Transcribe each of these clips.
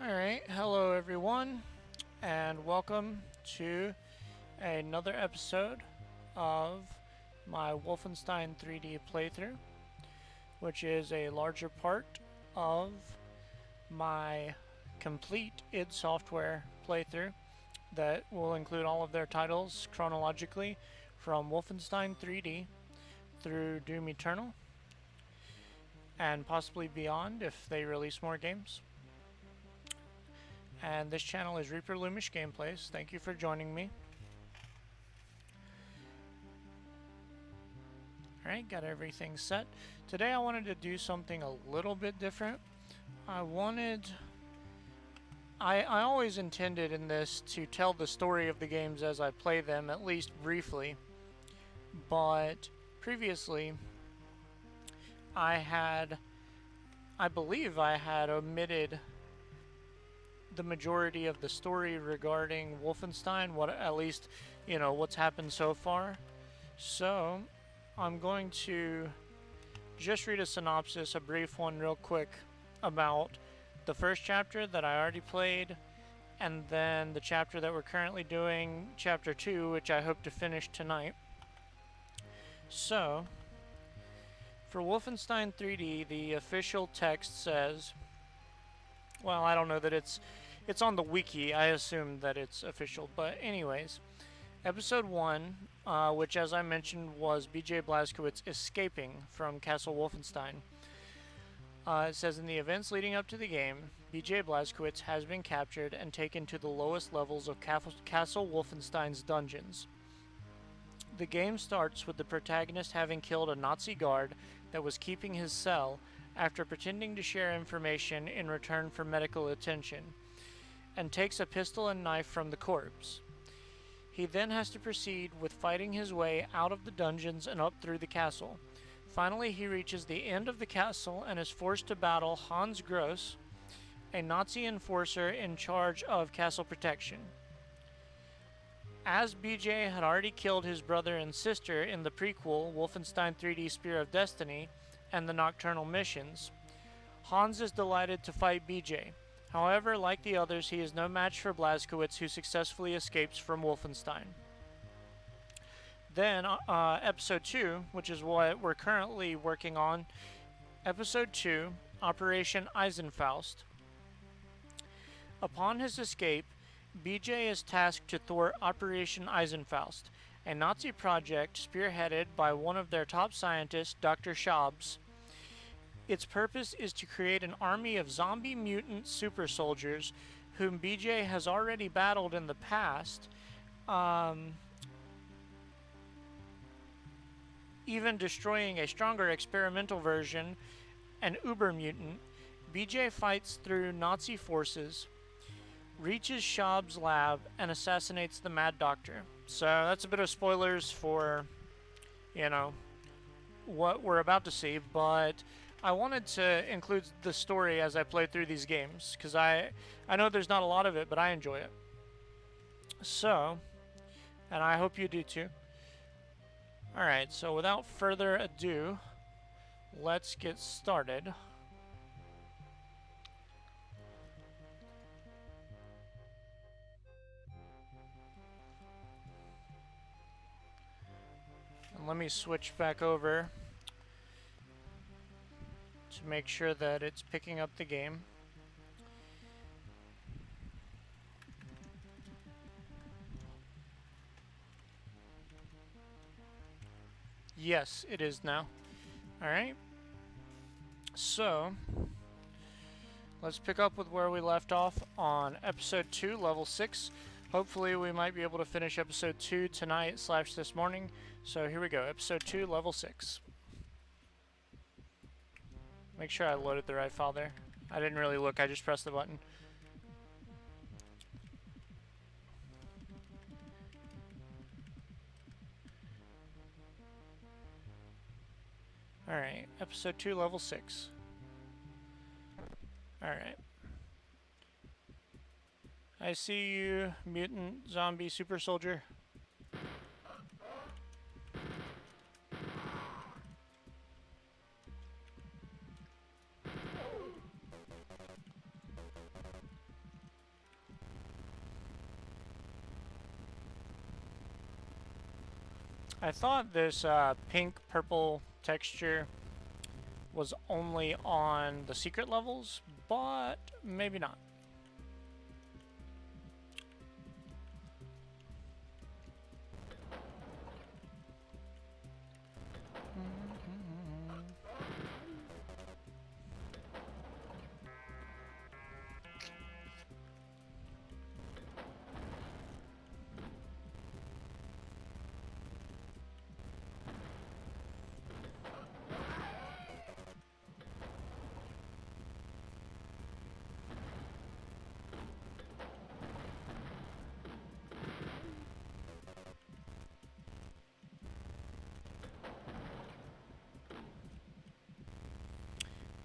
Alright, hello everyone, and welcome to another episode of my Wolfenstein 3D playthrough, which is a larger part of my complete id Software playthrough that will include all of their titles chronologically from Wolfenstein 3D through Doom Eternal, and possibly beyond if they release more games. And this channel is Reaper Loomish Gameplays. Thank you for joining me. Alright, got everything set. Today I wanted to do something a little bit different. I always intended in this to tell the story of the games as I play them, at least briefly. But previously, I believe I had omitted the majority of the story regarding Wolfenstein, what's happened so far. So I'm going to just read a synopsis, a brief one real quick, about the first chapter that I already played, and then the chapter that we're currently doing, chapter 2, which I hope to finish tonight. So for Wolfenstein 3D, the official text says, well, I don't know that it's on the wiki. I assume that it's official. But anyways, Episode 1, which as I mentioned was BJ Blazkowicz escaping from Castle Wolfenstein. It says, in the events leading up to the game, BJ Blazkowicz has been captured and taken to the lowest levels of Castle Wolfenstein's dungeons. The game starts with the protagonist having killed a Nazi guard that was keeping his cell after pretending to share information in return for medical attention, and takes a pistol and knife from the corpse. He then has to proceed with fighting his way out of the dungeons and up through the castle. Finally, he reaches the end of the castle and is forced to battle Hans Gross, a Nazi enforcer in charge of castle protection. As BJ had already killed his brother and sister in the prequel Wolfenstein 3D Spear of Destiny and the Nocturnal missions, Hans is delighted to fight BJ. However, like the others, he is no match for Blazkowicz, who successfully escapes from Wolfenstein. Then, Episode 2, which is what we're currently working on. Episode 2, Operation Eisenfaust. Upon his escape, BJ is tasked to thwart Operation Eisenfaust, a Nazi project spearheaded by one of their top scientists, Dr. Schaub's. Its purpose is to create an army of zombie mutant super soldiers whom BJ has already battled in the past, even destroying a stronger experimental version, an uber mutant. BJ fights through Nazi forces, reaches Schaub's lab, and assassinates the Mad Doctor. So that's a bit of spoilers for, what we're about to see, but I wanted to include the story as I play through these games, because I know there's not a lot of it, but I enjoy it. So, and I hope you do too. Alright, so without further ado, let's get started. And let me switch back over to make sure that it's picking up the game. Yes, it is now. Alright. So, let's pick up with where we left off on Episode 2, Level 6. Hopefully we might be able to finish Episode 2 tonight / this morning. So here we go, Episode 2, Level 6. Make sure I loaded the right file there. I didn't really look, I just pressed the button. Alright, Episode 2, Level 6. Alright. I see you, mutant zombie super soldier. I thought this pink-purple texture was only on the secret levels, but maybe not.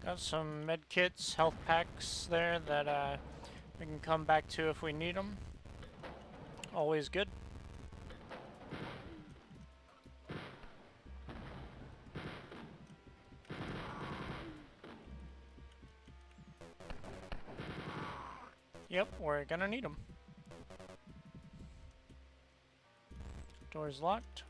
Got some med kits, health packs there that we can come back to if we need them. Always good. Yep, we're gonna need them. Door's locked.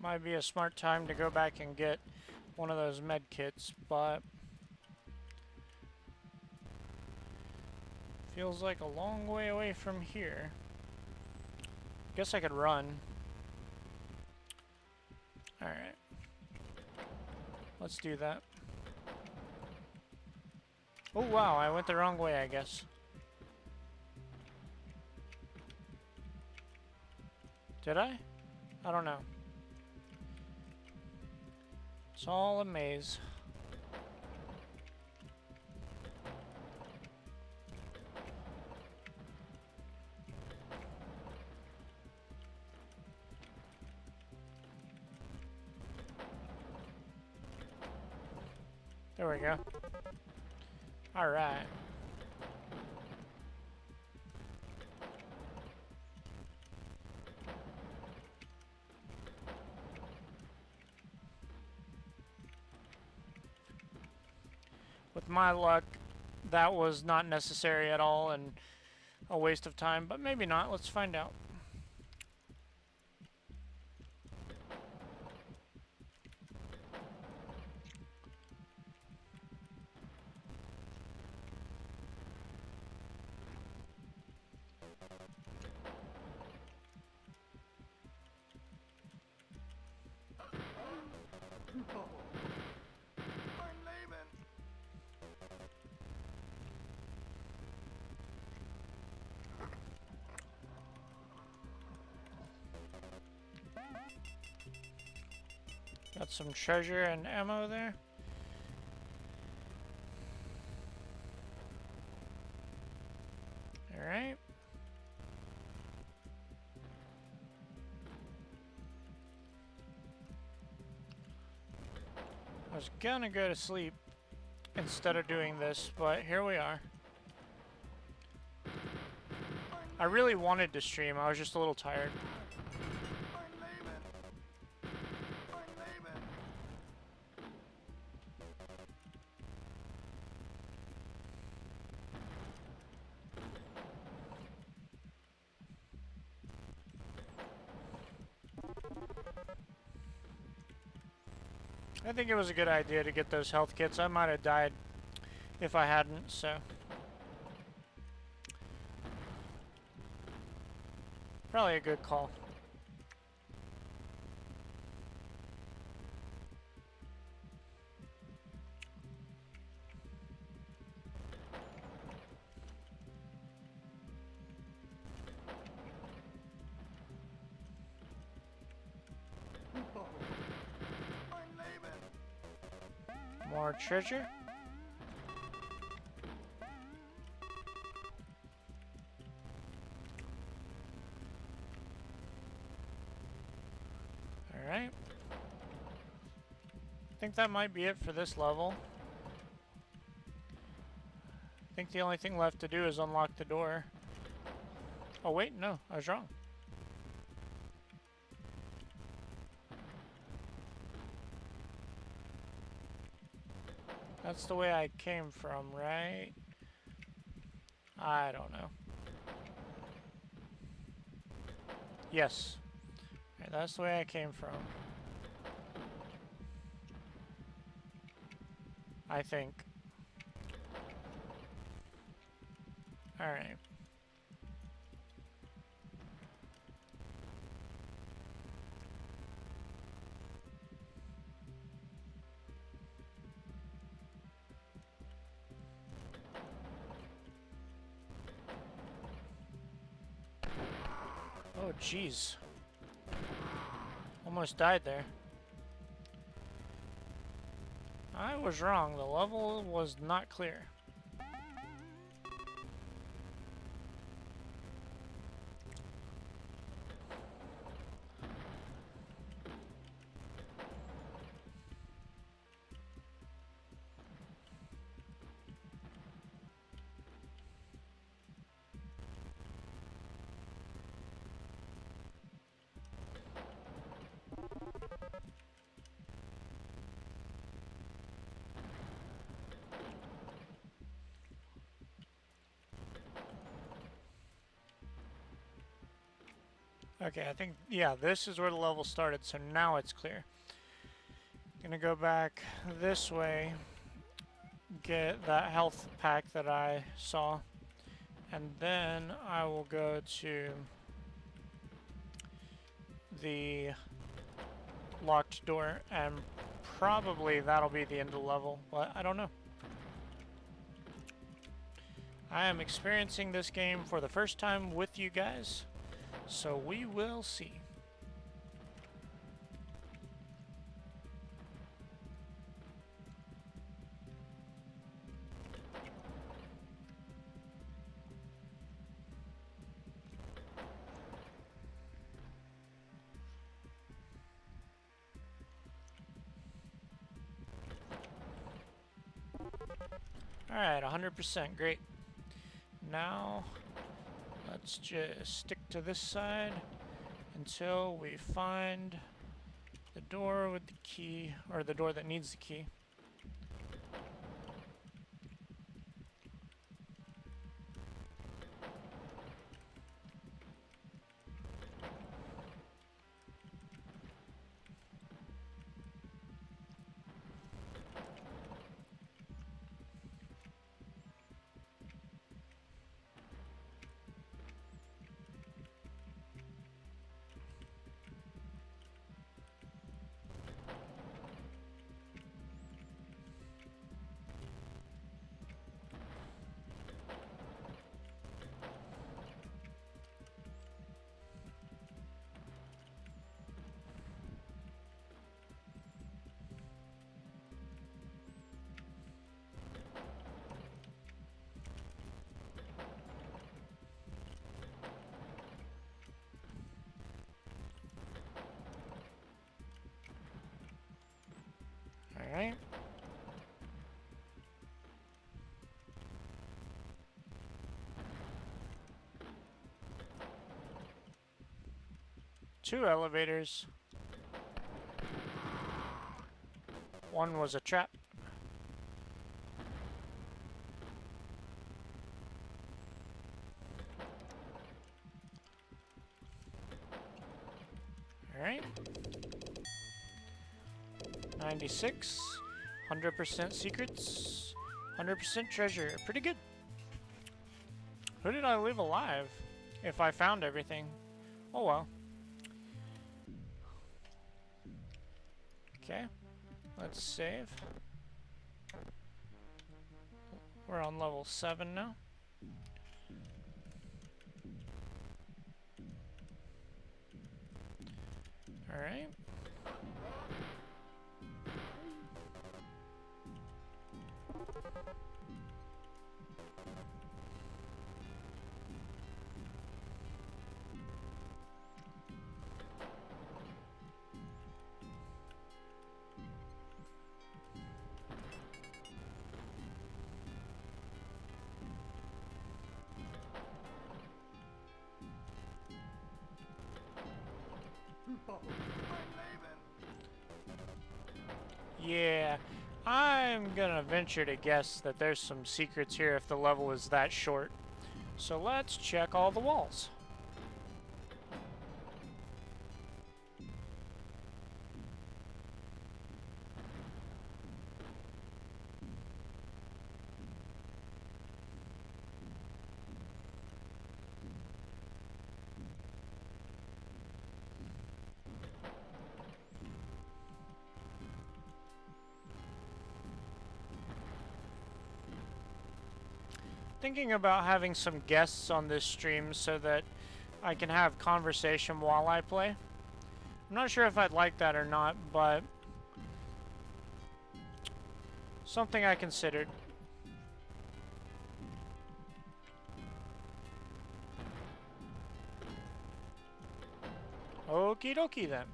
Might be a smart time to go back and get one of those med kits, but feels like a long way away from here. Guess I could run. Alright. Let's do that. Oh wow, I went the wrong way, I guess. Did I? I don't know. It's all a maze. There we go. All right. With my luck, that was not necessary at all and a waste of time, but maybe not. Let's find out. Got some treasure and ammo there. Alright. I was gonna go to sleep instead of doing this, but here we are. I really wanted to stream, I was just a little tired. I think it was a good idea to get those health kits. I might have died if I hadn't, so. Probably a good call. More treasure. Alright. I think that might be it for this level. I think the only thing left to do is unlock the door. Oh wait, no, I was wrong. That's the way I came from, right? I don't know. Yes. Right, that's the way I came from. I think. Alright. Oh, jeez. Almost died there. I was wrong. The level was not clear. Okay, I think, yeah, this is where the level started, so now it's clear. Gonna go back this way, get that health pack that I saw, and then I will go to the locked door, and probably that'll be the end of the level, but I don't know. I am experiencing this game for the first time with you guys, so we will see. Alright, 100%, great. Now, let's just stick to this side until we find the door with the key, or the door that needs the key. Alright. Two elevators. One was a trap. Alright. 96. 100% secrets. 100% treasure. Pretty good. Who did I leave alive? If I found everything. Oh well. Okay. Let's save. We're on level 7 now. Alright. Yeah, I'm gonna venture to guess that there's some secrets here if the level is that short. So let's check all the walls. Thinking about having some guests on this stream so that I can have conversation while I play. I'm not sure if I'd like that or not, but something I considered. Okie dokie then.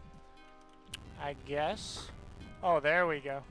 I guess. Oh, there we go.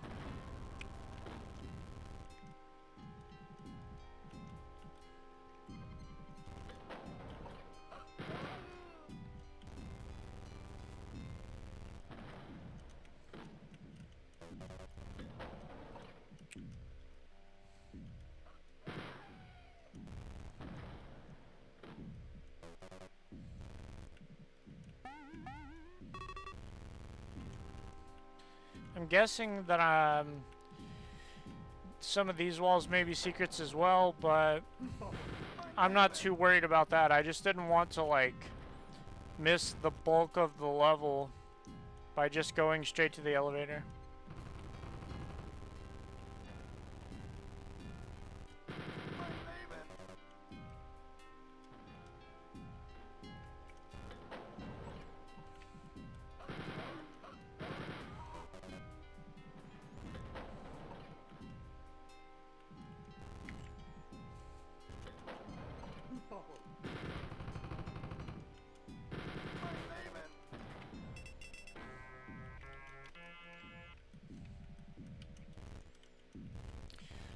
I'm guessing that some of these walls may be secrets as well, but I'm not too worried about that. I just didn't want to, like, miss the bulk of the level by just going straight to the elevator.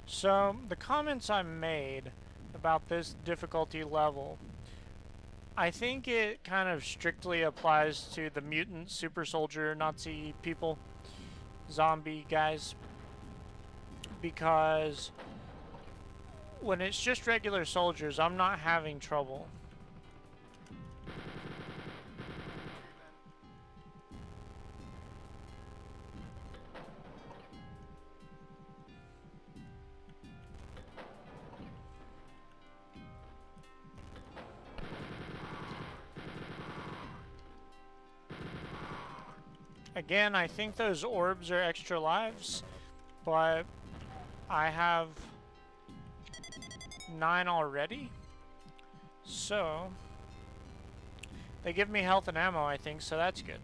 So, the comments I made about this difficulty level, I think it kind of strictly applies to the mutant super soldier Nazi people, zombie guys, because when it's just regular soldiers, I'm not having trouble. Again, I think those orbs are extra lives, but I have 9 already. So, they give me health and ammo, I think, so that's good.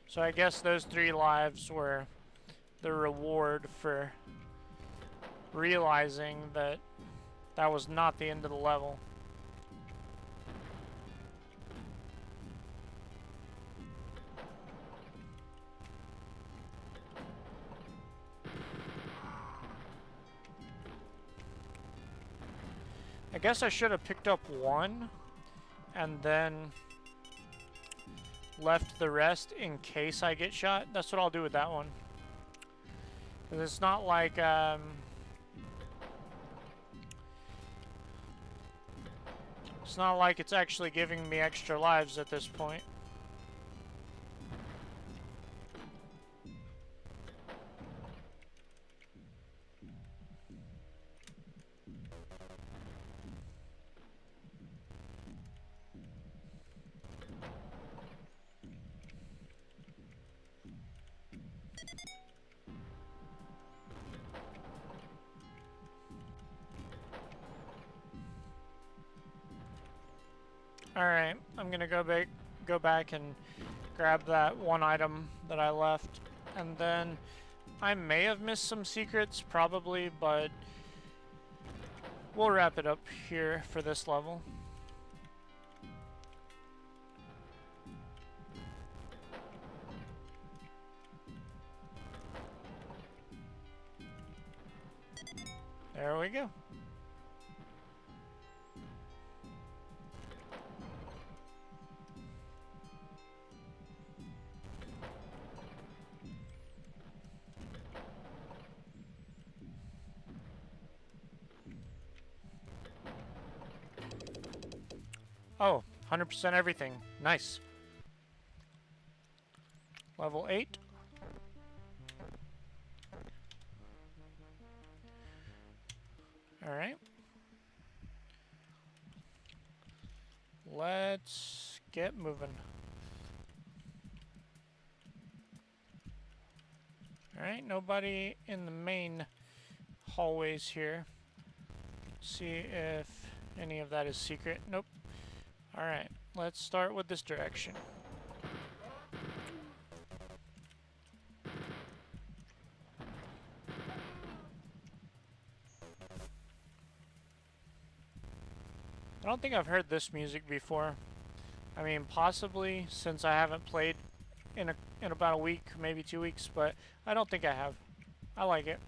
So I guess those 3 lives were the reward for realizing that that was not the end of the level. I guess I should have picked up 1 and then left the rest in case I get shot. That's what I'll do with that one. Because it's not like, it's not like it's actually giving me extra lives at this point. Alright, I'm gonna go back and grab that 1 item that I left, and then I may have missed some secrets, probably, but we'll wrap it up here for this level. There we go. Oh, 100% everything. Nice. Level 8. Alright. Let's get moving. Alright, nobody in the main hallways here. See if any of that is secret. Nope. Alright, let's start with this direction. I don't think I've heard this music before. I mean, possibly, since I haven't played in about a week, maybe 2 weeks, but I don't think I have. I like it.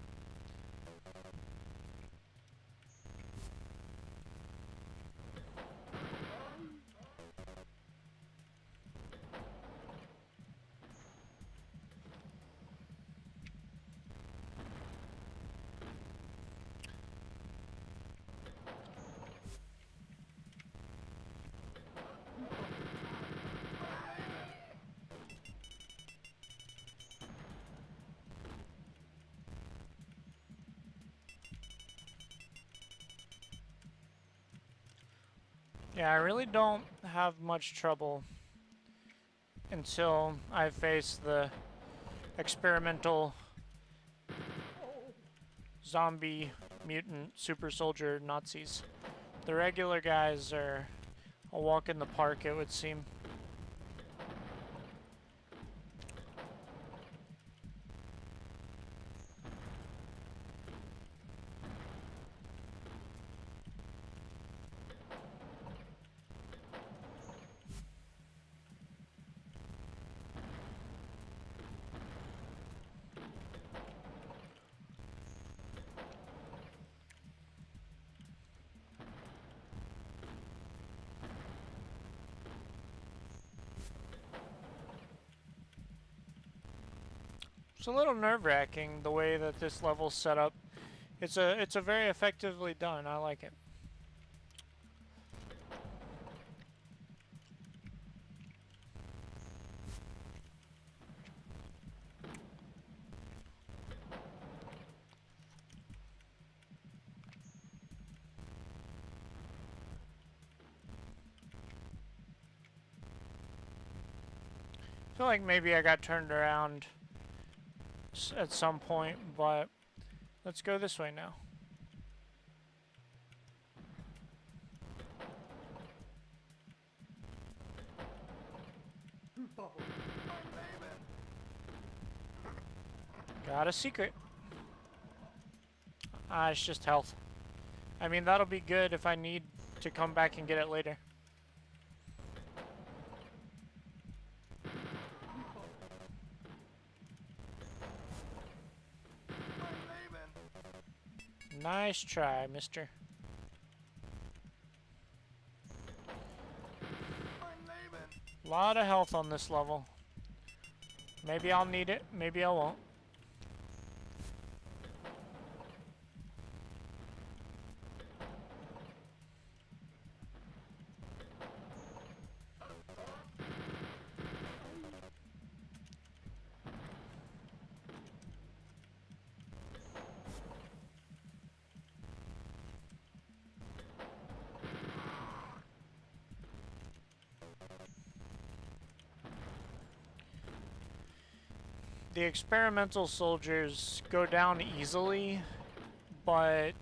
Yeah, I really don't have much trouble until I face the experimental zombie mutant super soldier Nazis. The regular guys are a walk in the park, it would seem. It's a little nerve-wracking the way that this level's set up. It's a very effectively done. I like it. I feel like maybe I got turned around at some point, but let's go this way now. Got a secret. Ah, it's just health. I mean, that'll be good if I need to come back and get it later. Nice try, mister. Lot of health on this level. Maybe I'll need it, maybe I won't. The experimental soldiers go down easily, but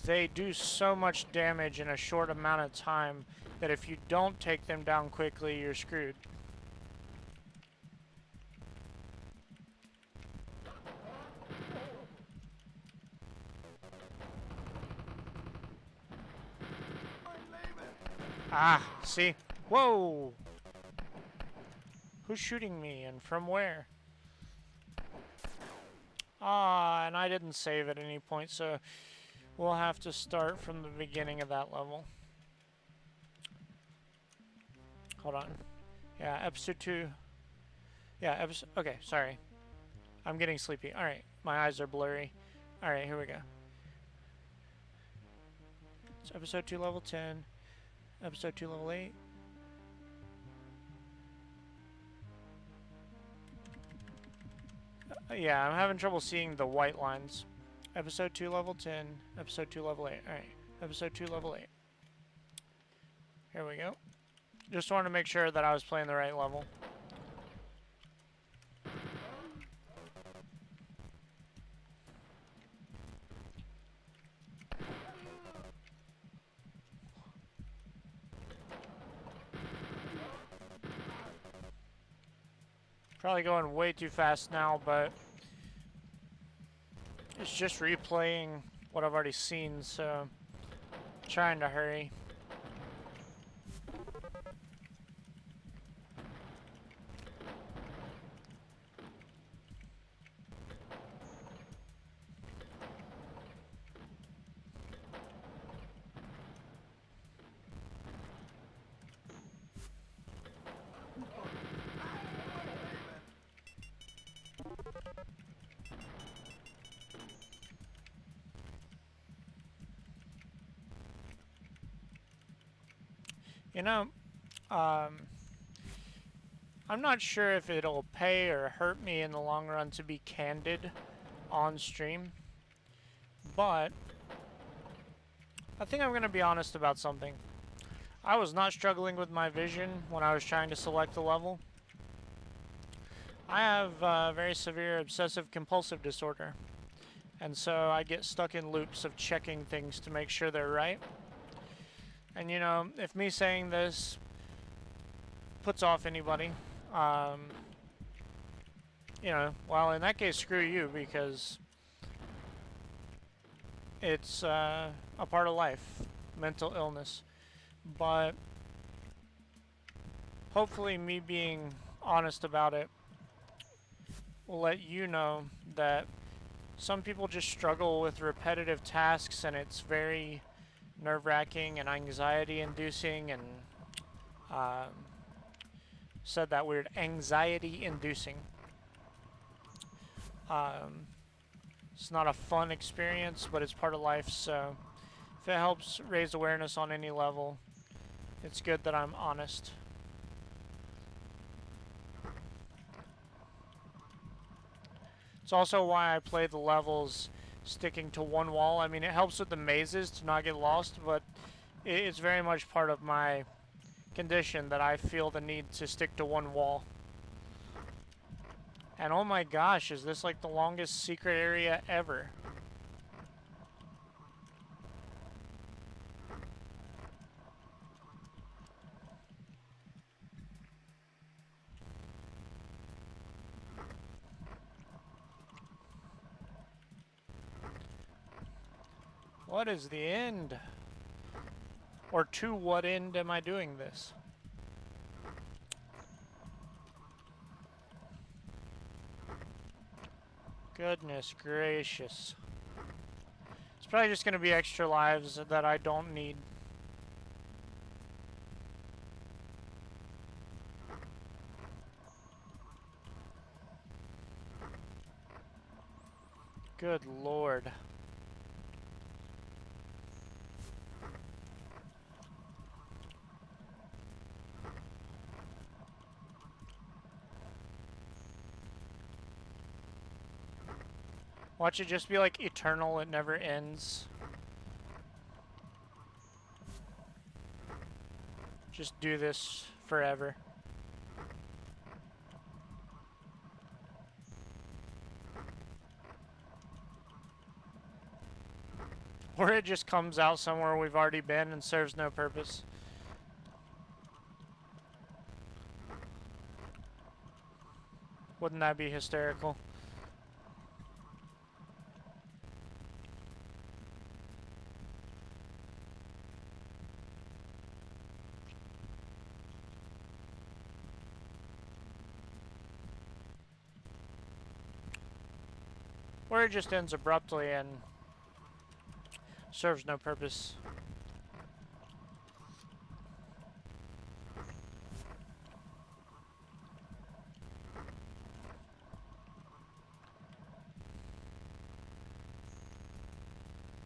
they do so much damage in a short amount of time that if you don't take them down quickly, you're screwed. Ah, see? Whoa! Who's shooting me and from where? Ah, and I didn't save at any point, so we'll have to start from the beginning of that level. Hold on. Yeah, episode 2. Yeah, episode... Okay, sorry. I'm getting sleepy. Alright, my eyes are blurry. Alright, here we go. It's episode 2, level 10. Episode 2, level 8. Yeah, I'm having trouble seeing the white lines. Episode 2, level 10. Episode 2, level 8. Alright, episode 2, level 8. Here we go. Just wanted to make sure that I was playing the right level. Probably going way too fast now, but it's just replaying what I've already seen, so I'm trying to hurry. You know, I'm not sure if it'll pay or hurt me in the long run to be candid on stream, but I think I'm going to be honest about something. I was not struggling with my vision when I was trying to select the level. I have very severe obsessive compulsive disorder, and so I get stuck in loops of checking things to make sure they're right. And you know, if me saying this puts off anybody, you know, well, in that case, screw you, because it's a part of life, mental illness. But hopefully me being honest about it will let you know that some people just struggle with repetitive tasks, and it's very nerve-wracking and anxiety-inducing, and said that weird, anxiety-inducing. It's not a fun experience, but it's part of life, so if it helps raise awareness on any level, it's good that I'm honest. It's also why I play the levels sticking to one wall. I mean, it helps with the mazes to not get lost, but it's very much part of my condition that I feel the need to stick to one wall. And oh my gosh, is this like the longest secret area ever? What is the end? Or to what end am I doing this? Goodness gracious. It's probably just going to be extra lives that I don't need. Good lord. Watch it just be like eternal, it never ends. Just do this forever. Or it just comes out somewhere we've already been and serves no purpose. Wouldn't that be hysterical? Or it just ends abruptly and serves no purpose.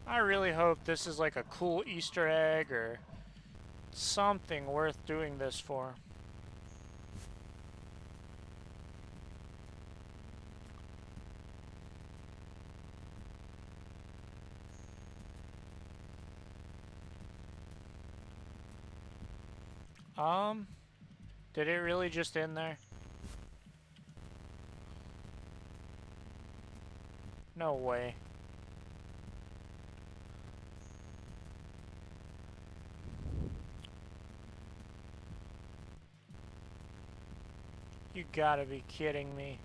I really hope this is like a cool Easter egg or something worth doing this for. Did it really just end there? No way. You gotta be kidding me.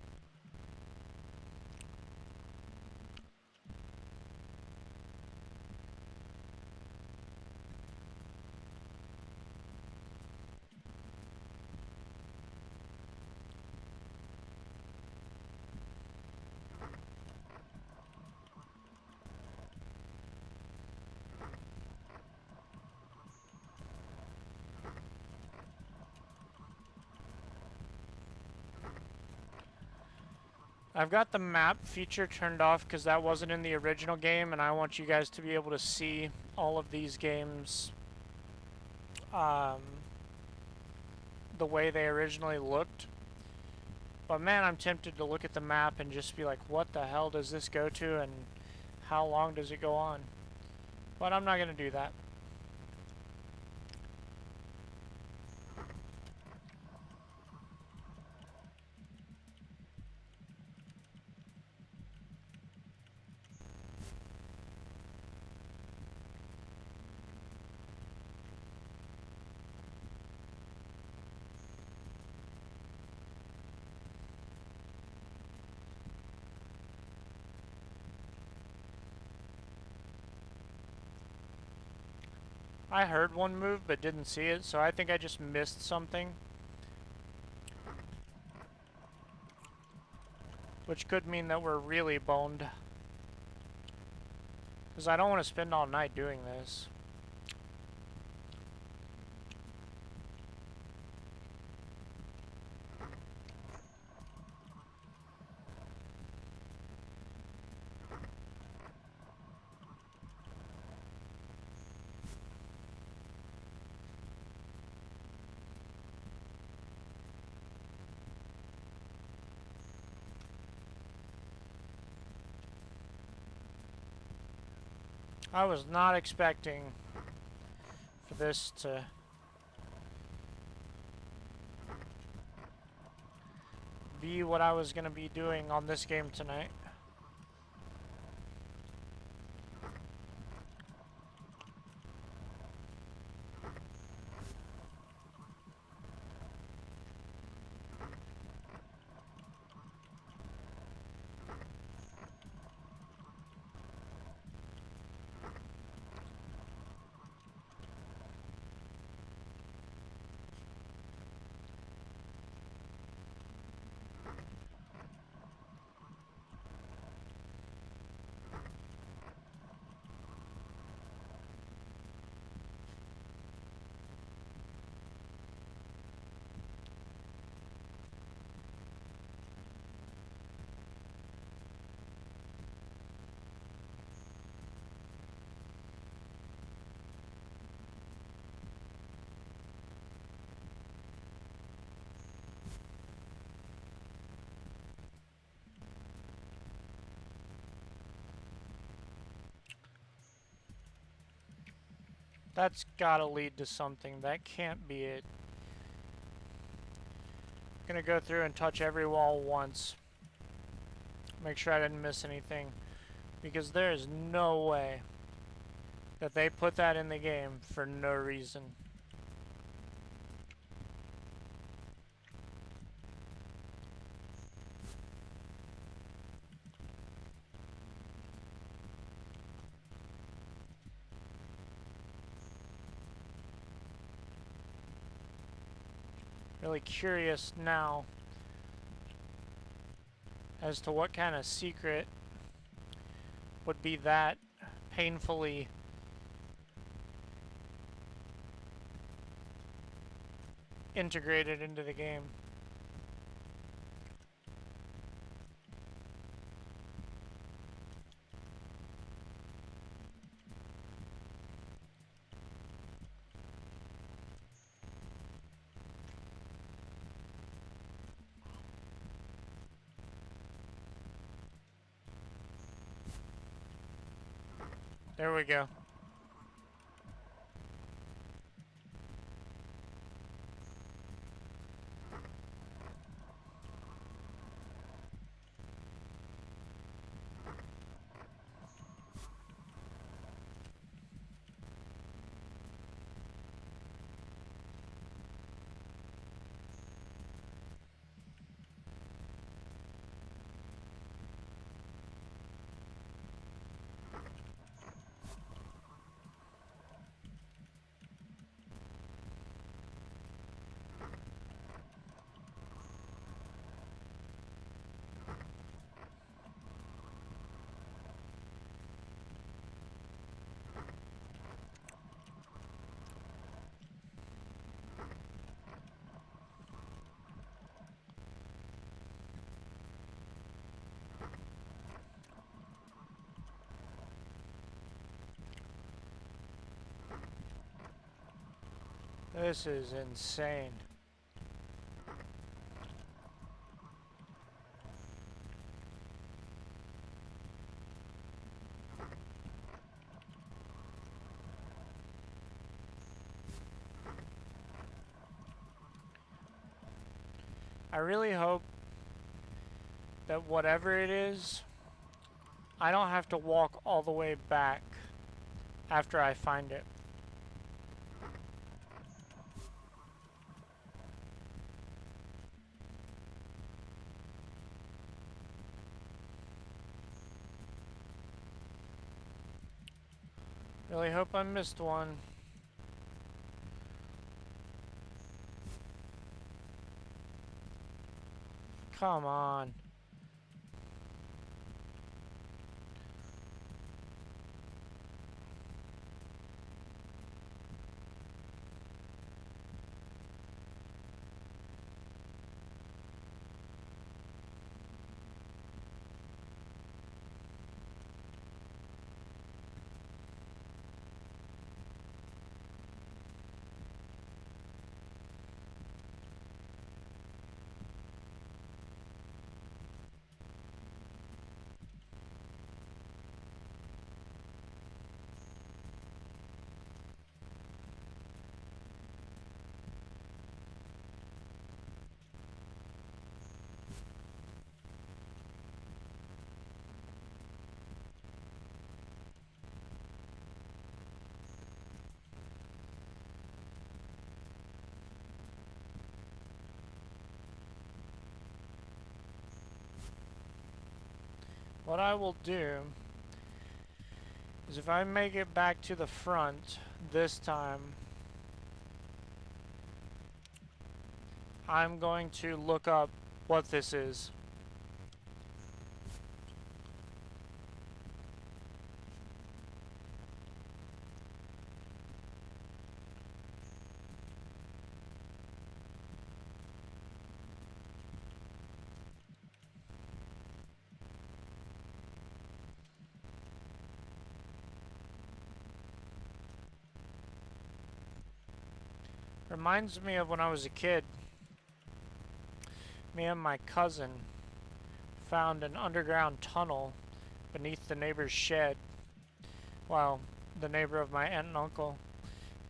I've got the map feature turned off because that wasn't in the original game, and I want you guys to be able to see all of these games um, the way they originally looked. But man, I'm tempted to look at the map and just be like, what the hell does this go to, and how long does it go on? But I'm not going to do that. I heard one move but didn't see it, so I think I just missed something. Which could mean that we're really boned. Because I don't want to spend all night doing this. I was not expecting for this to be what I was going to be doing on this game tonight. That's gotta lead to something. That can't be it. I'm gonna go through and touch every wall once. Make sure I didn't miss anything. Because there is no way that they put that in the game for no reason. Really curious now as to what kind of secret would be that painfully integrated into the game. There we go. This is insane. I really hope that whatever it is, I don't have to walk all the way back after I find it. Really hope I missed one. Come on. What I will do is if I make it back to the front this time, I'm going to look up what this is. Reminds me of when I was a kid. Me and my cousin found an underground tunnel beneath the neighbor's shed. Well, the neighbor of my aunt and uncle.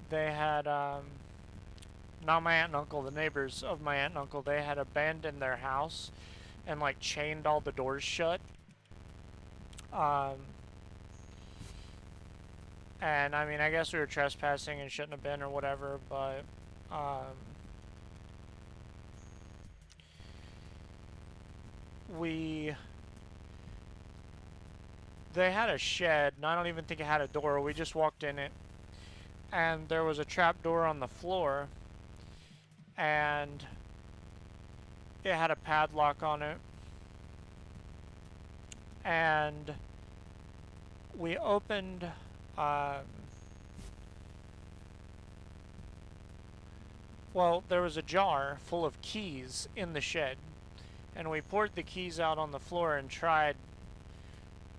They had, not my aunt and uncle, the neighbors of my aunt and uncle, they had abandoned their house and like chained all the doors shut. And I mean, I guess we were trespassing and shouldn't have been or whatever, but they had a shed, and I don't even think it had a door. We just walked in it, and there was a trap door on the floor, and it had a padlock on it, and we opened, um, well, there was a jar full of keys in the shed, and we poured the keys out on the floor and tried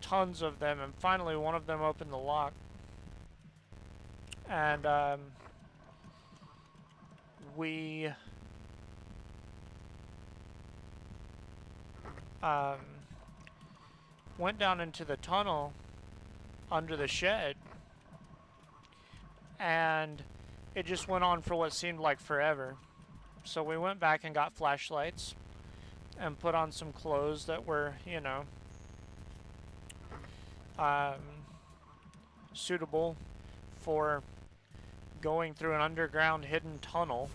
tons of them, and finally one of them opened the lock. And we um, went down into the tunnel under the shed, and it just went on for what seemed like forever. So we went back and got flashlights and put on some clothes that were, you know, um, suitable for going through an underground hidden tunnel.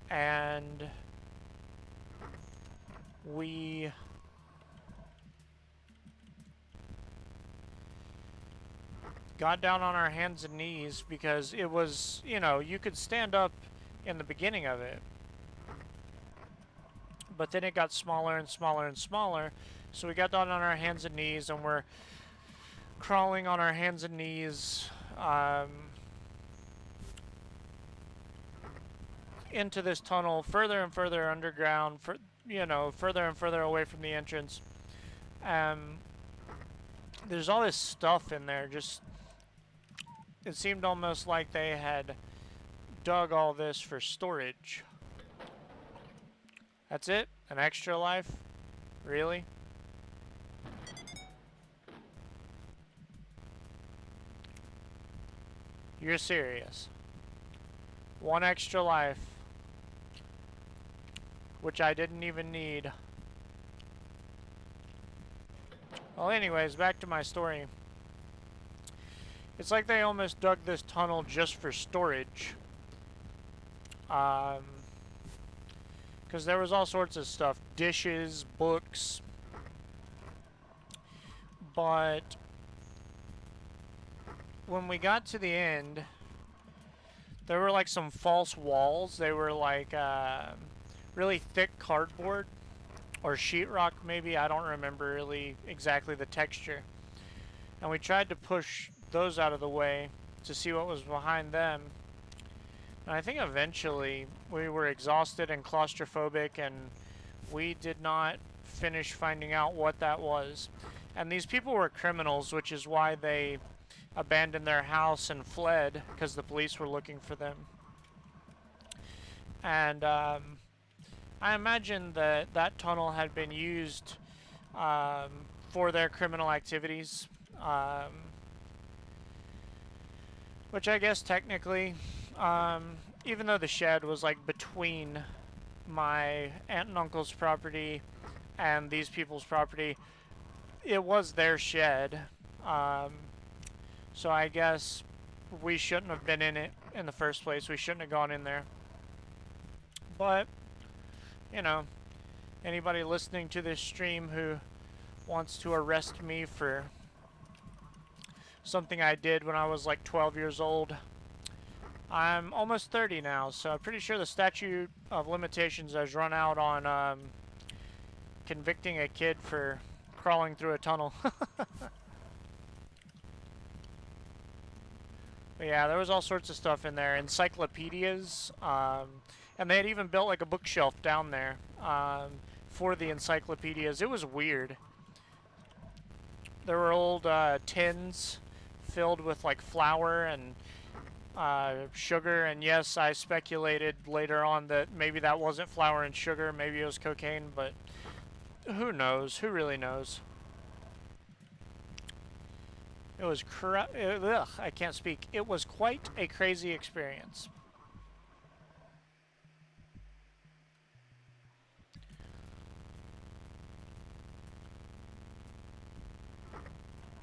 And we got down on our hands and knees because it was, you know, you could stand up in the beginning of it, but then it got smaller and smaller and smaller. So we got down on our hands and knees, and we're crawling on our hands and knees into this tunnel, further and further underground, for, you know, further and further away from the entrance. There's all this stuff in there. Just, it seemed almost like they had dug all this for storage. That's it? An extra life? Really? You're serious? One extra life, which I didn't even need. Well, anyways, back to my story. It's like they almost dug this tunnel just for storage. Because there was all sorts of stuff. Dishes, books. But when we got to the end, there were like some false walls. They were like really thick cardboard or sheetrock maybe. I don't remember really exactly the texture. And we tried to push those out of the way to see what was behind them. And I think eventually we were exhausted and claustrophobic, and we did not finish finding out what that was. And these people were criminals, which is why they abandoned their house and fled, because the police were looking for them. And I imagine that that tunnel had been used for their criminal activities. Which I guess technically, even though the shed was like between my aunt and uncle's property and these people's property, it was their shed. So I guess we shouldn't have been in it in the first place. We shouldn't have gone in there. But, you know, anybody listening to this stream who wants to arrest me for something I did when I was like 12 years old. I'm almost 30 now, so I'm pretty sure the statute of limitations has run out on convicting a kid for crawling through a tunnel. But yeah, there was all sorts of stuff in there. Encyclopedias, and they had even built like a bookshelf down there for the encyclopedias. It was weird. There were old tins filled with like flour and sugar, and yes, I speculated later on that maybe that wasn't flour and sugar, maybe it was cocaine, but who knows? Who really knows? It was I can't speak. It was quite a crazy experience.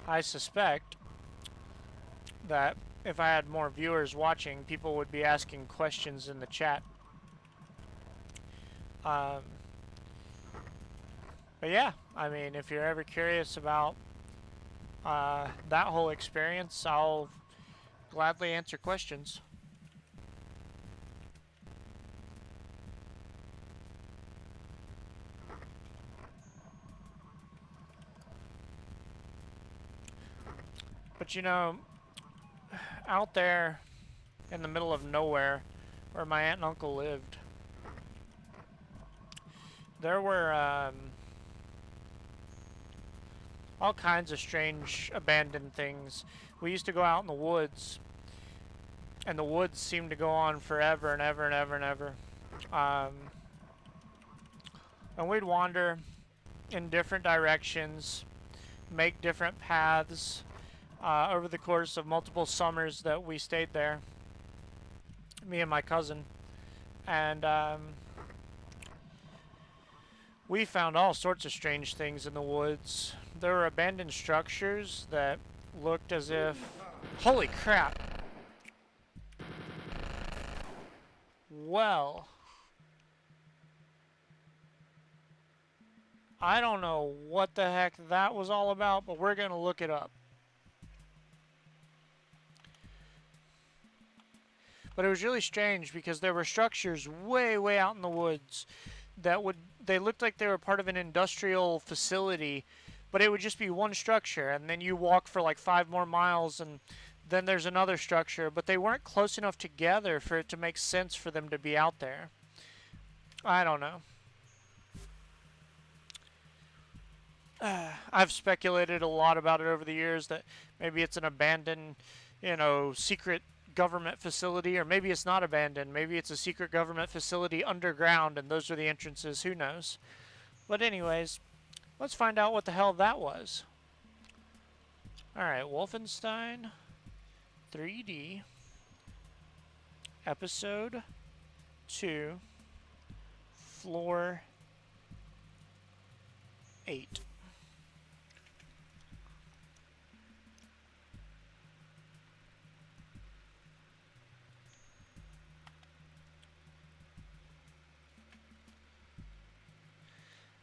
I suspect that if I had more viewers watching, people would be asking questions in the chat. But yeah, I mean, if you're ever curious about that whole experience, I'll gladly answer questions. But you know, out there in the middle of nowhere where my aunt and uncle lived, there were all kinds of strange abandoned things. We used to go out in the woods, and the woods seemed to go on forever and ever and ever and ever. Um, and we'd wander in different directions, make different paths over the course of multiple summers that we stayed there, me and my cousin. And we found all sorts of strange things in the woods. There were abandoned structures that looked as if... Holy crap! Well, I don't know what the heck that was all about, but we're going to look it up. But it was really strange because there were structures way, way out in the woods that they looked like they were part of an industrial facility, but it would just be one structure, and then you walk for like 5 more miles, and then there's another structure, but they weren't close enough together for it to make sense for them to be out there. I don't know. I've speculated a lot about it over the years that maybe it's an abandoned, secret government facility, or maybe it's not abandoned. Maybe it's a secret government facility underground, and those are the entrances. Who knows? But anyways, let's find out what the hell that was. Alright, Wolfenstein 3D, Episode 2, Floor 8.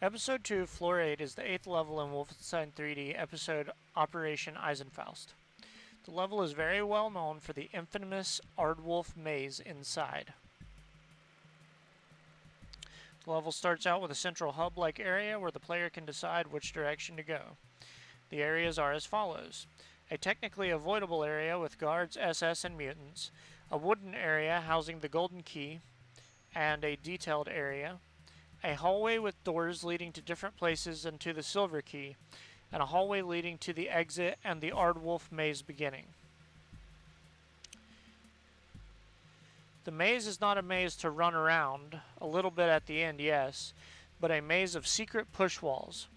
Episode 2, Floor 8 is the 8th level in Wolfenstein 3D episode Operation Eisenfaust. The level is very well known for the infamous Aardwolf maze inside. The level starts out with a central hub-like area where the player can decide which direction to go. The areas are as follows: a technically avoidable area with guards, SS, and mutants, a wooden area housing the golden key, and a detailed area, a hallway with doors leading to different places and to the silver key, and a hallway leading to the exit and the Aardwolf maze beginning. The maze is not a maze to run around, a little bit at the end, yes, but a maze of secret push walls.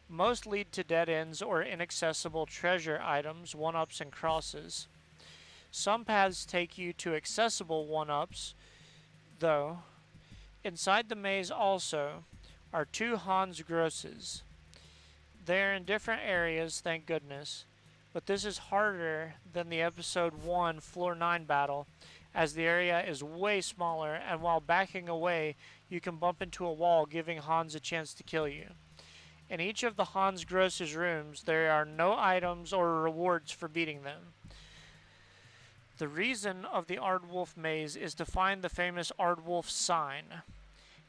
Most lead to dead ends or inaccessible treasure items, one-ups, and crosses. Some paths take you to accessible one-ups, though. Inside the maze also are 2 Hans Grosses. They are in different areas, thank goodness, but this is harder than the Episode 1 Floor 9 battle, as the area is way smaller, and while backing away, you can bump into a wall, giving Hans a chance to kill you. In each of the Hans Grosses rooms, there are no items or rewards for beating them. The reason of the Aardwolf maze is to find the famous Aardwolf sign.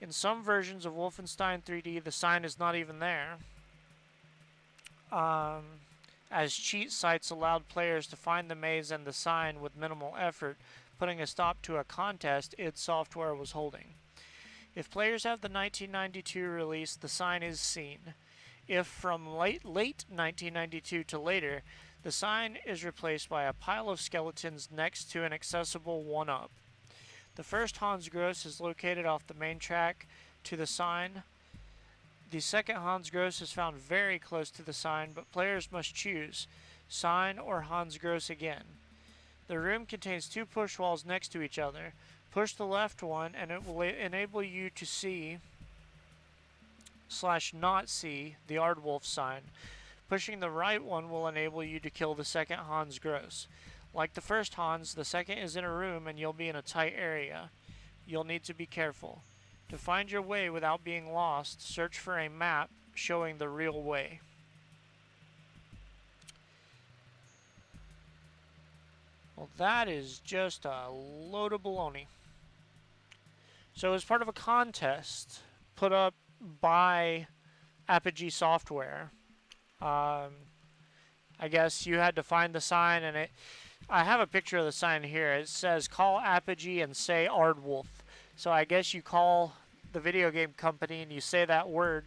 In some versions of Wolfenstein 3D, the sign is not even there, as cheat sites allowed players to find the maze and the sign with minimal effort, putting a stop to a contest id Software was holding. If players have the 1992 release, the sign is seen. If from late 1992 to later, the sign is replaced by a pile of skeletons next to an accessible one-up. The first Hans Gross is located off the main track to the sign. The second Hans Gross is found very close to the sign, but players must choose sign or Hans Gross again. The room contains 2 push walls next to each other. Push the left one and it will enable you to see / not see the Aardwolf sign. Pushing the right one will enable you to kill the second Hans Gross. Like the first Hans, the second is in a room and you'll be in a tight area. You'll need to be careful. To find your way without being lost, search for a map showing the real way. Well, that is just a load of baloney. So as part of a contest put up by Apogee Software, I guess you had to find the sign, and I have a picture of the sign here. It says call Apogee and say Aardwolf. So I guess you call the video game company and you say that word,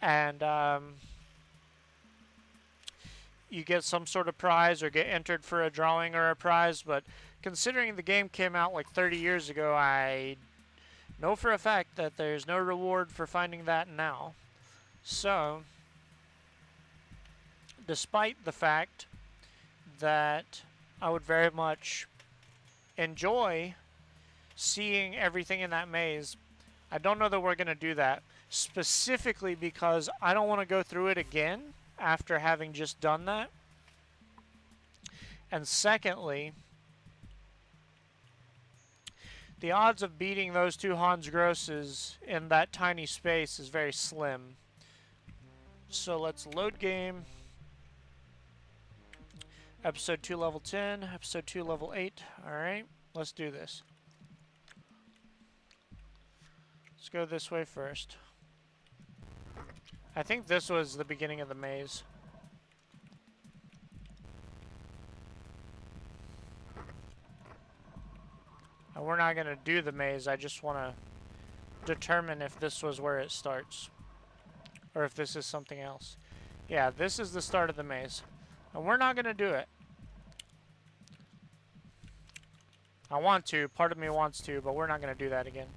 and you get some sort of prize or get entered for a drawing or a prize. But considering the game came out like 30 years ago, I know for a fact that there's no reward for finding that now. So, despite the fact that I would very much enjoy seeing everything in that maze, I don't know that we're going to do that. Specifically because I don't want to go through it again after having just done that. And secondly, the odds of beating those two Hans Grosses in that tiny space is very slim. So let's load game. Episode 2 level 10, episode 2 level 8. Alright, let's do this. Let's go this way first. I think this was the beginning of the maze. And we're not going to do the maze, I just want to determine if this was where it starts. Or if this is something else. Yeah, this is the start of the maze. And we're not going to do it. I want to, part of me wants to, but we're not going to do that again.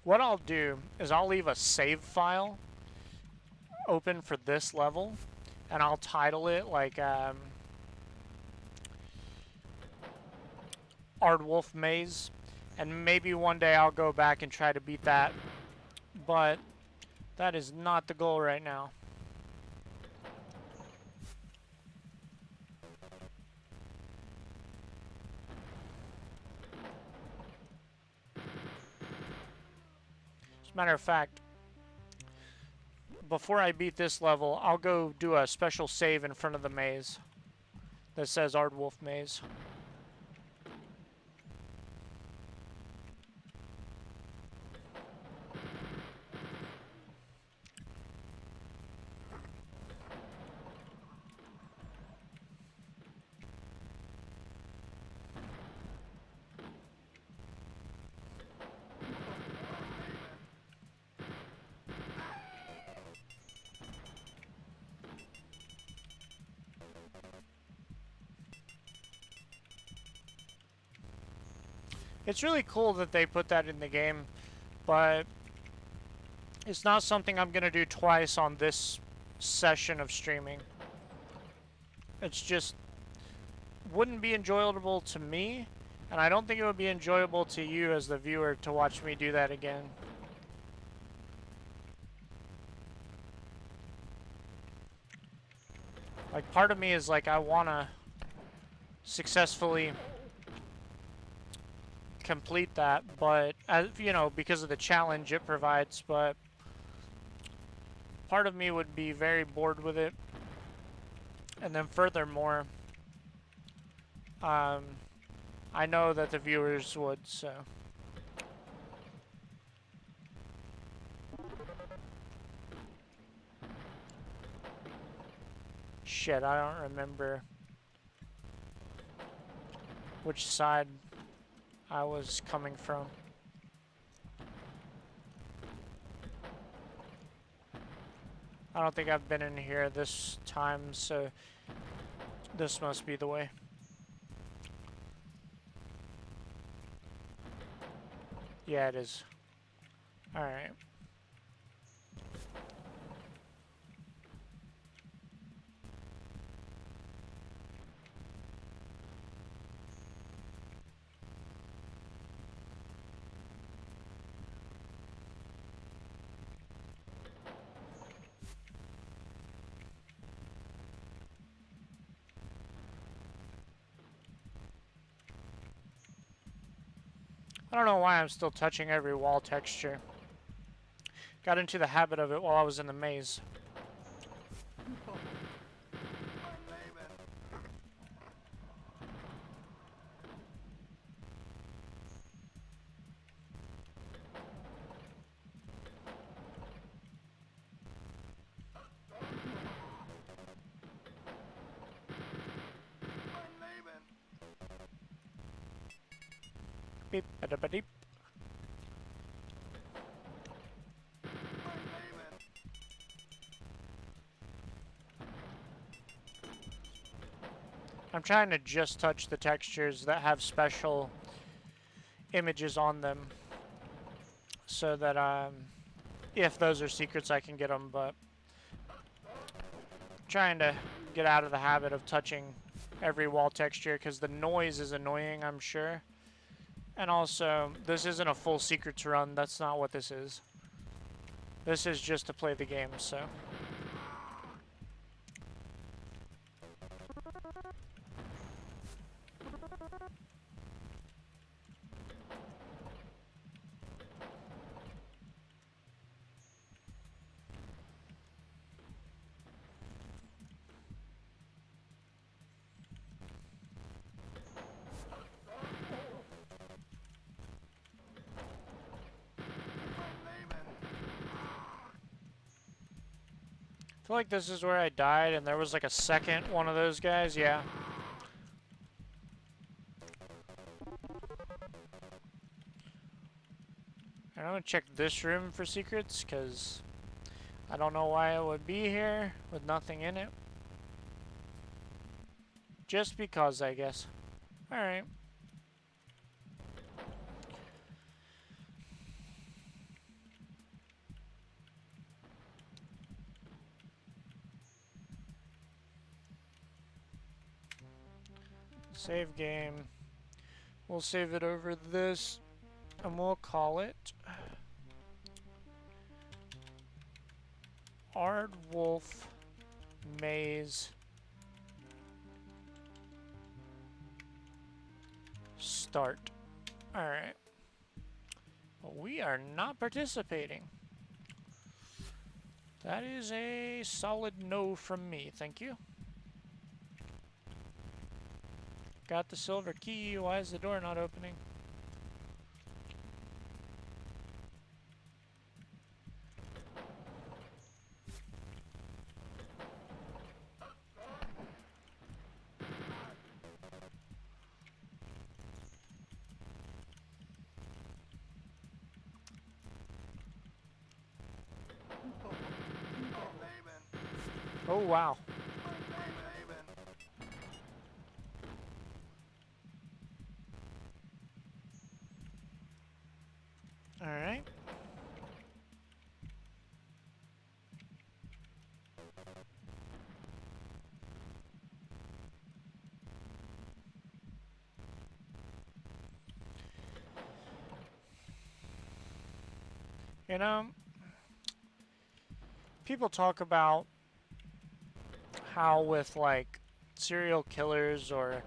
What I'll do is I'll leave a save file open for this level, and I'll title it like Aardwolf Maze, and maybe one day I'll go back and try to beat that, but that is not the goal right now. As a matter of fact, before I beat this level, I'll go do a special save in front of the maze that says Aardwolf Maze. It's really cool that they put that in the game, but it's not something I'm going to do twice on this session of streaming. It's just wouldn't be enjoyable to me, and I don't think it would be enjoyable to you as the viewer to watch me do that again. Like, part of me is like, I want to successfully complete that, but you know, because of the challenge it provides, but part of me would be very bored with it. And then furthermore, I know that the viewers would, so shit, I don't remember which side I was coming from. I don't think I've been in here this time, so this must be the way. Yeah, it is. Alright. I don't know why I'm still touching every wall texture. Got into the habit of it while I was in the maze. Beep, ba-da-ba-deep. I'm trying to just touch the textures that have special images on them so that if those are secrets I can get them, but trying to get out of the habit of touching every wall texture because the noise is annoying, I'm sure. And also, this isn't a full secrets run. That's not what this is. This is just to play the game, so. I feel like this is where I died and there was like a second one of those guys, yeah. I'm gonna check this room for secrets, because I don't know why it would be here with nothing in it. Just because, I guess. Alright. Save game. We'll save it over this, and we'll call it Aardwolf Maze Start. Alright. Well, we are not participating. That is a solid no from me, thank you. Got the silver key, why is the door not opening? Oh, wow. Alright. You know, people talk about how with like serial killers or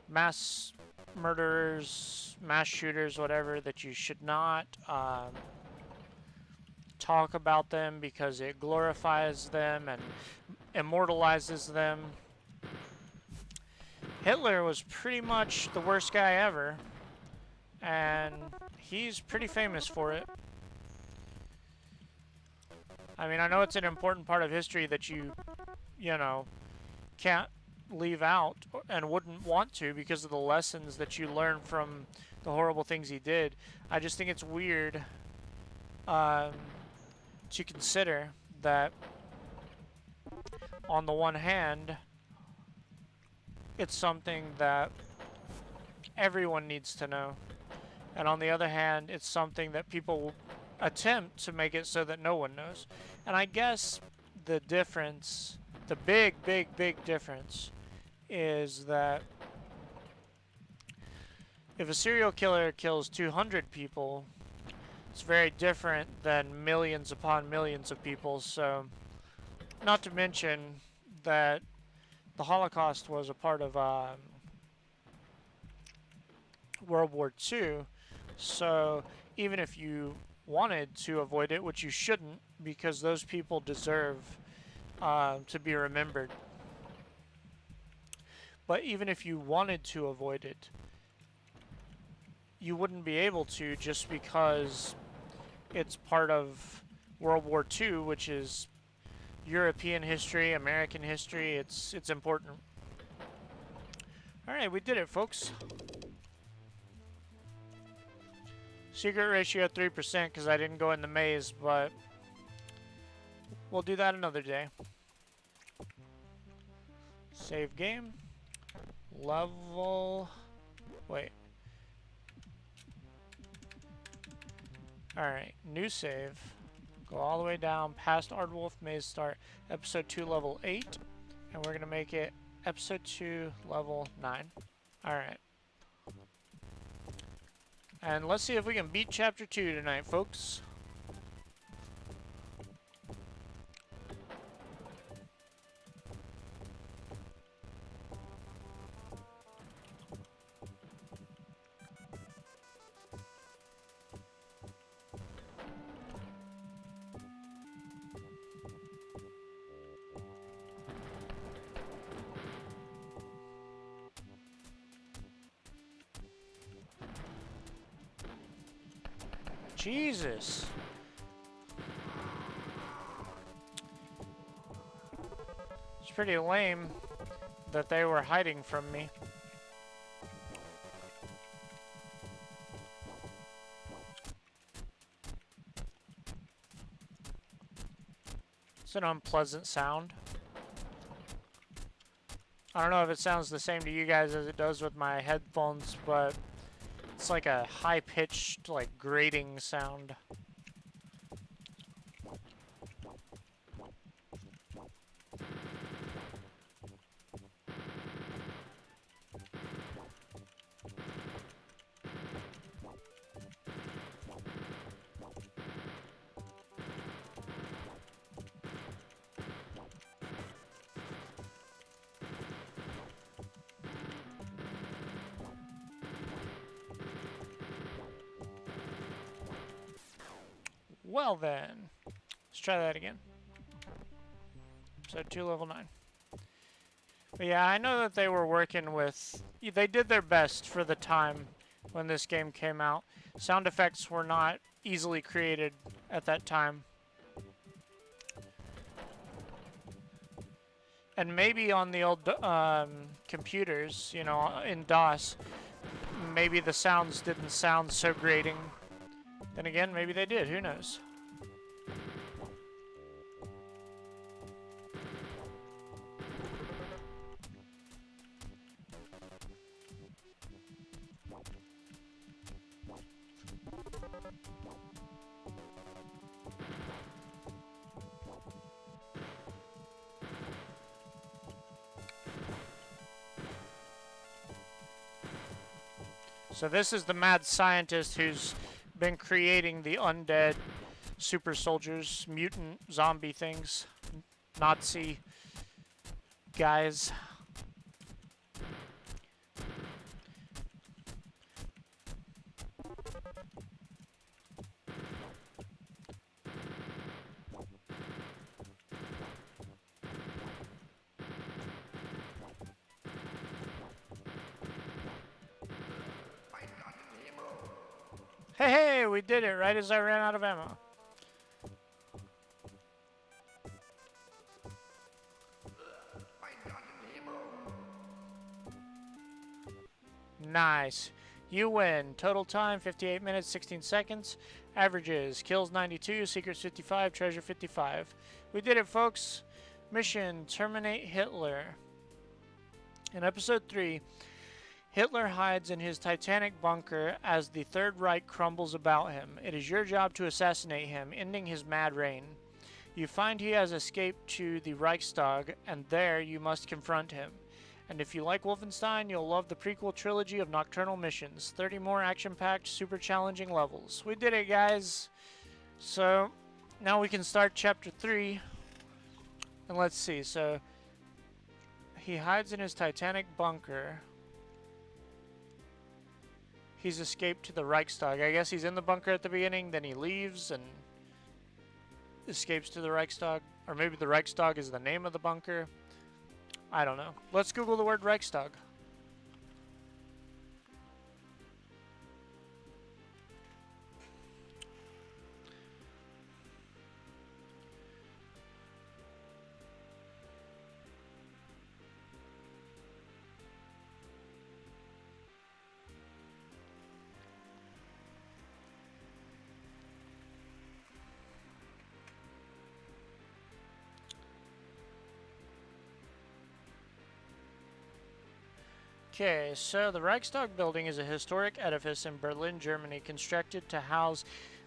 mass murderers, mass shooters, whatever, that you should not talk about them because it glorifies them and immortalizes them. Hitler was pretty much the worst guy ever, and he's pretty famous for it. I mean, I know it's an important part of history that you know, can't leave out and wouldn't want to because of the lessons that you learn from the horrible things he did. I just think it's weird to consider that on the one hand, it's something that everyone needs to know. And on the other hand, it's something that people attempt to make it so that no one knows. And I guess the difference, the big difference, is that if a serial killer kills 200 people, it's very different than millions upon millions of people. So, not to mention that the Holocaust was a part of World War II. So, even if you wanted to avoid it, which you shouldn't, because those people deserve to be remembered. But even if you wanted to avoid it, you wouldn't be able to just because it's part of World War II, which is European history, American history. It's important. All right, we did it, folks. Secret ratio 3% because I didn't go in the maze, but we'll do that another day. Save game. Level. Wait. Alright, new save. Go all the way down past Ardwolf Maze Start, Episode 2, Level 8. And we're going to make it Episode 2, Level 9. Alright. And let's see if we can beat Chapter 2 tonight, folks. Jesus. It's pretty lame that they were hiding from me. It's an unpleasant sound. I don't know if it sounds the same to you guys as it does with my headphones, but it's like a high-pitched, like, grating sound. Well then, let's try that again. Episode 2, level 9. But yeah, I know that they were working with... They did their best for the time when this game came out. Sound effects were not easily created at that time. And maybe on the old computers, you know, in DOS, maybe the sounds didn't sound so grating. Then again, maybe they did. Who knows? So this is the mad scientist who's been creating the undead super soldiers, mutant zombie things, Nazi guys. Hey, we did it right as I ran out of ammo. Nice. You win. Total time 58 minutes 16 seconds. Averages kills 92, secrets 55, treasure 55. We did it, folks. Mission: terminate Hitler. In episode 3, Hitler hides in his Titanic bunker as the Third Reich crumbles about him. It is your job to assassinate him, ending his mad reign. You find he has escaped to the Reichstag, and there you must confront him. And if you like Wolfenstein, you'll love the prequel trilogy of Nocturnal Missions. 30 more action-packed, super challenging levels. We did it, guys! So, now we can start Chapter 3. And let's see, so... He hides in his Titanic bunker. He's escaped to the Reichstag. I guess he's in the bunker at the beginning, then he leaves and escapes to the Reichstag. Or maybe the Reichstag is the name of the bunker. I don't know. Let's Google the word Reichstag. Okay, so the Reichstag building is a historic edifice in Berlin, Germany, constructed to house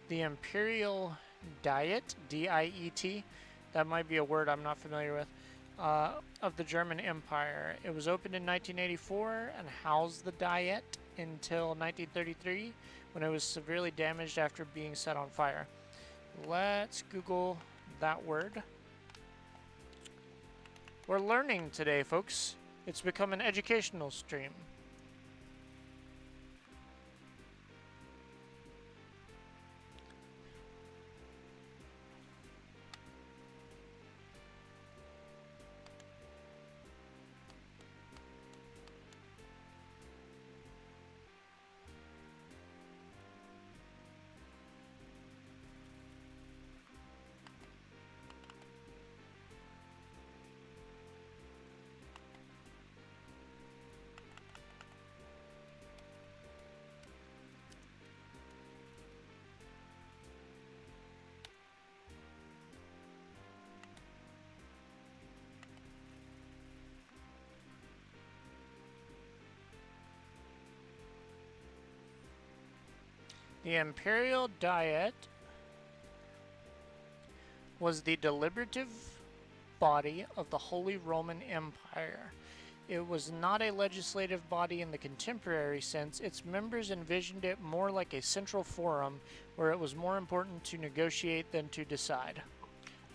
the Imperial Diet, D-I-E-T, that might be a word I'm not familiar with, of the German Empire. It was opened in 1984 and housed the Diet until 1933, when it was severely damaged after being set on fire. Let's Google that word. We're learning today, folks. It's become an educational stream. The Imperial Diet was the deliberative body of the Holy Roman Empire. It was not a legislative body in the contemporary sense. Its members envisioned it more like a central forum where it was more important to negotiate than to decide.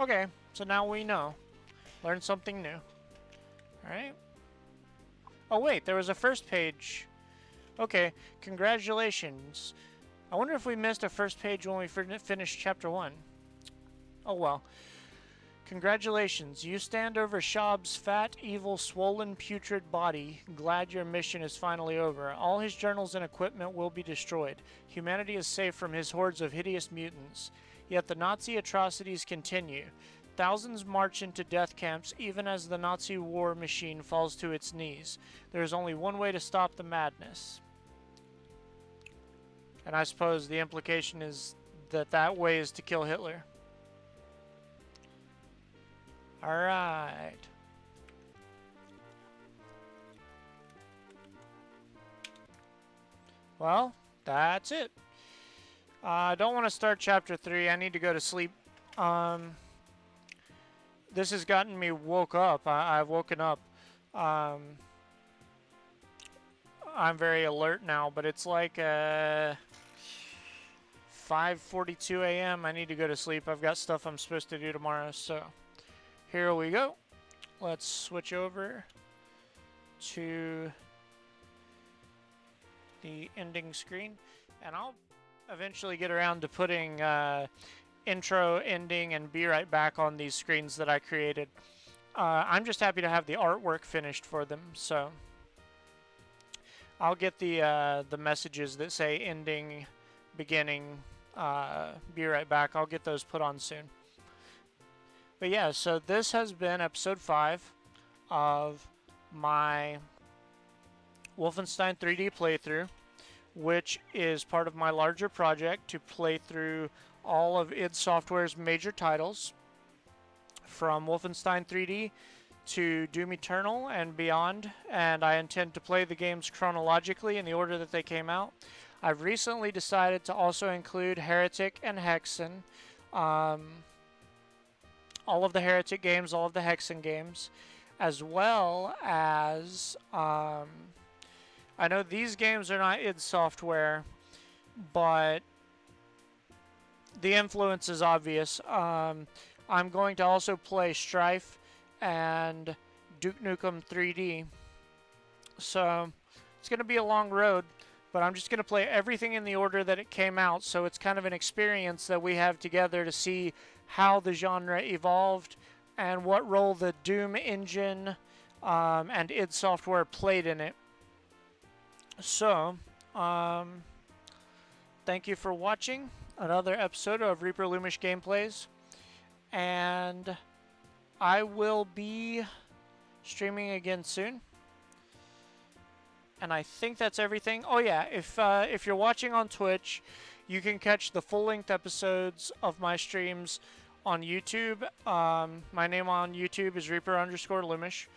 Okay, so now we know. Learn something new. Alright. Oh wait, there was a first page. Okay, congratulations. I wonder if we missed a first page when we finished chapter 1. Oh well. Congratulations, you stand over Shab's fat, evil, swollen, putrid body. Glad your mission is finally over. All his journals and equipment will be destroyed. Humanity is safe from his hordes of hideous mutants. Yet the Nazi atrocities continue. Thousands march into death camps even as the Nazi war machine falls to its knees. There is only one way to stop the madness. And I suppose the implication is that that way is to kill Hitler. Alright. Well, that's it. I don't want to start chapter 3. I need to go to sleep. This has gotten me woke up. I've woken up. I'm very alert now, but it's like 5:42 a.m. I need to go to sleep. I've got stuff I'm supposed to do tomorrow, so here we go. Let's switch over to the ending screen, and I'll eventually get around to putting intro, ending, and be right back on these screens that I created. I'm just happy to have the artwork finished for them, so I'll get the messages that say ending, beginning, be right back. I'll get those put on soon. But yeah, so this has been episode 5 of my Wolfenstein 3D playthrough, which is part of my larger project to play through all of id Software's major titles, from Wolfenstein 3D to Doom Eternal and beyond, and I intend to play the games chronologically in the order that they came out. I've recently decided to also include Heretic and Hexen, all of the Heretic games, all of the Hexen games, as well as, I know these games are not id Software, but the influence is obvious. I'm going to also play Strife and Duke Nukem 3D. So it's going to be a long road, but I'm just going to play everything in the order that it came out, so it's kind of an experience that we have together to see how the genre evolved and what role the Doom engine and id Software played in it. So, thank you for watching another episode of Reaper Loomish Gameplays, and I will be streaming again soon. And I think that's everything. Oh yeah, if you're watching on Twitch, you can catch the full-length episodes of my streams on YouTube. My name on YouTube is Reaper_Loomish.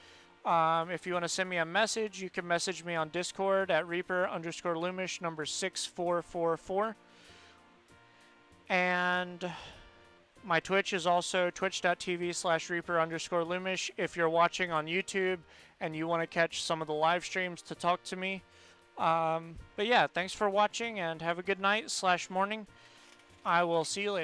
If you want to send me a message, you can message me on Discord at Reaper_Loomish number 6444. And my Twitch is also twitch.tv/Reaper_Loomish. If you're watching on YouTube and you want to catch some of the live streams to talk to me. But yeah, thanks for watching and have a good night/morning. I will see you later.